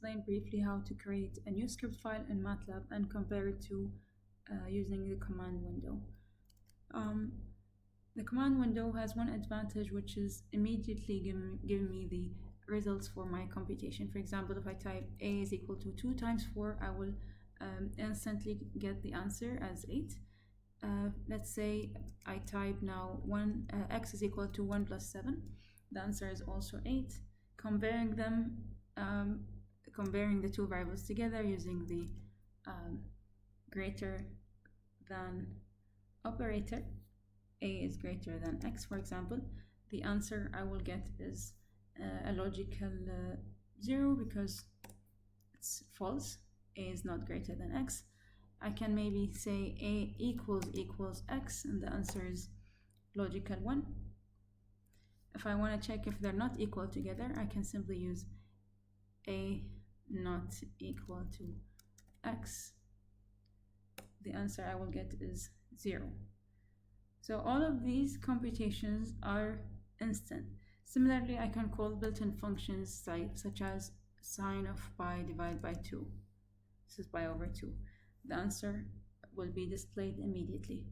explain briefly how to create a new script file in Matlab and compare it to using the command window. The command window has one advantage, which is immediately giving me the results for my computation. For example, if I type a is equal to 2 times 4, I will instantly get the answer as 8. Let's say I type now x is equal to 1 plus 7. The answer is also 8. Comparing them, comparing the two variables together using the greater than operator, a is greater than x, for example, the answer I will get is a logical 0 because it's false. A is not greater than x. I can maybe say a equals x, and the answer is logical 1. If I want to check if they're not equal together, I can simply use a not equal to x. The answer I will get is 0. So all of these computations are instant. Similarly, I can call built-in functions such as sine of pi divided by 2. This is pi over 2. The answer will be displayed immediately.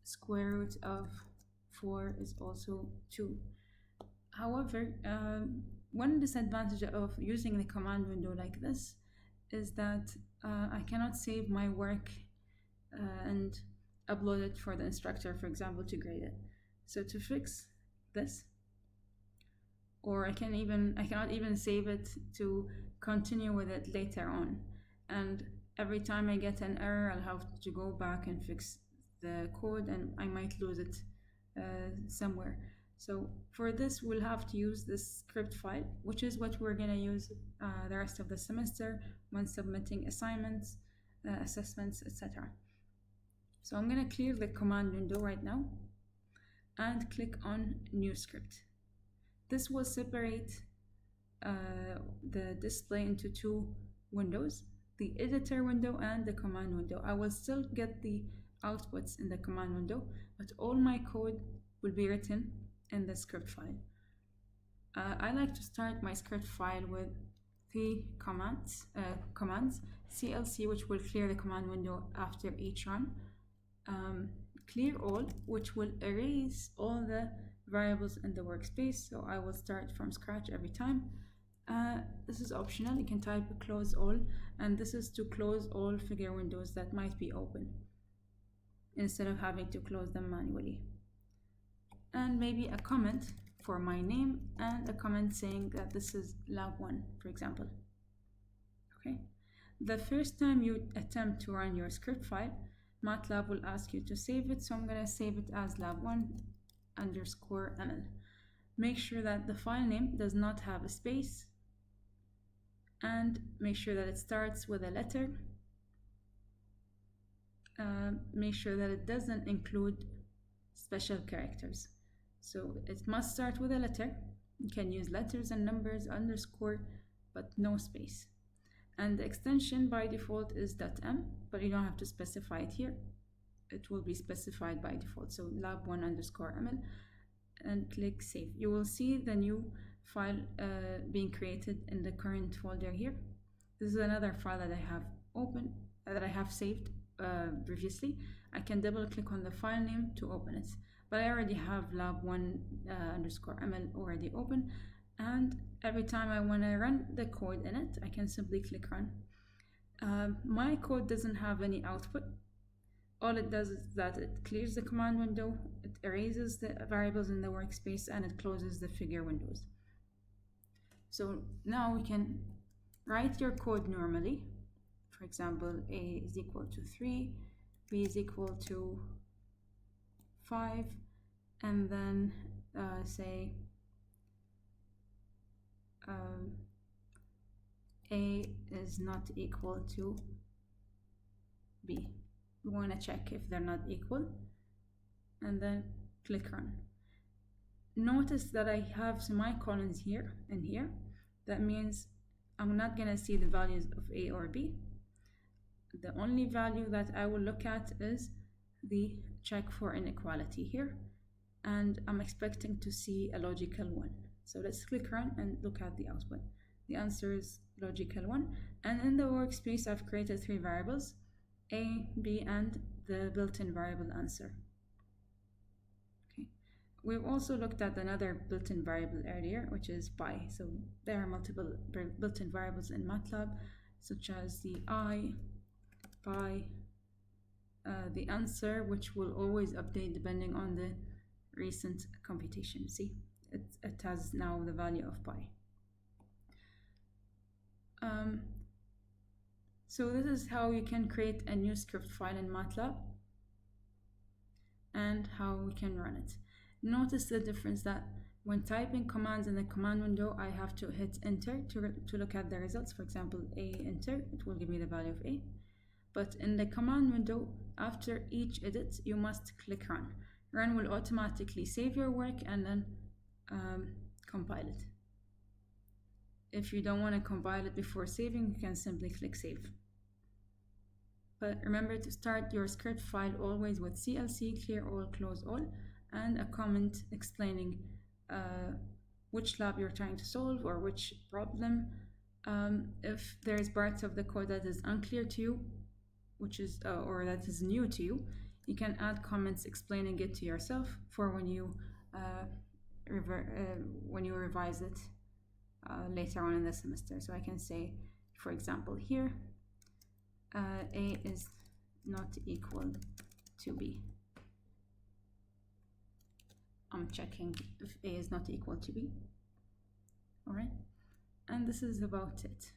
Square root of 4 is also 2. However, one disadvantage of using the command window like this is that I cannot save my work and upload it for the instructor, for example, to grade it. So to fix this, or I cannot even save it to continue with it later on. And every time I get an error, I'll have to go back and fix the code, and I might lose it somewhere. So for this, we'll have to use this script file, which is what we're gonna use the rest of the semester when submitting assignments, assessments, etc. So I'm gonna clear the command window right now and click on New Script. This will separate the display into two windows, the editor window and the command window. I will still get the outputs in the command window, but all my code will be written in the script file. I like to start my script file with 3 commands, CLC, which will clear the command window after each run, clear all, which will erase all the variables in the workspace, so I will start from scratch every time. This is optional, you can type close all, and this is to close all figure windows that might be open instead of having to close them manually. And maybe a comment for my name and a comment saying that this is lab 1, for example. Okay. The first time you attempt to run your script file, Matlab will ask you to save it, so I'm going to save it as lab1_ml. Make sure that the file name does not have a space, and make sure that it starts with a letter. Make sure that it doesn't include special characters. So it must start with a letter. You can use letters and numbers, underscore, but no space. And the extension by default is .m, but you don't have to specify it here. It will be specified by default. So lab1_ml, and click save. You will see the new file being created in the current folder here. This is another file that I have open, that I have saved previously. I can double click on the file name to open it, but I already have lab1_ml already open, and every time I want to run the code in it, I can simply click run. My code doesn't have any output. All it does is that it clears the command window, it erases the variables in the workspace, and it closes the figure windows. So now we can write your code normally. For example, a is equal to 3, b is equal to 5, and then say a is not equal to b. We want to check if they're not equal, and then click run. Notice that I have semicolons here and here. That means I'm not going to see the values of a or b. The only value that I will look at is the check for inequality here, and I'm expecting to see a logical 1. So let's click run and look at the output. The answer is logical 1. And in the workspace, I've created 3 variables, A, B, and the built-in variable answer. Okay. We've also looked at another built-in variable earlier, which is pi. So there are multiple built-in variables in Matlab, such as the I, pi, the answer, which will always update depending on the recent computation. See, it has now the value of pi. So this is how you can create a new script file in Matlab and how we can run it. Notice the difference that when typing commands in the command window, I have to hit enter to look at the results. For example, A enter, it will give me the value of A. But in the command window, after each edit, you must click run. Run will automatically save your work and then compile it. If you don't want to compile it before saving, you can simply click save. But remember to start your script file always with CLC, clear all, close all, and a comment explaining which lab you're trying to solve or which problem. If there's parts of the code that is unclear to you, which is or that is new to you, you can add comments explaining it to yourself for when you revise it later on in the semester. So I can say, for example, here, A is not equal to B. I'm checking if A is not equal to B. All right, and this is about it.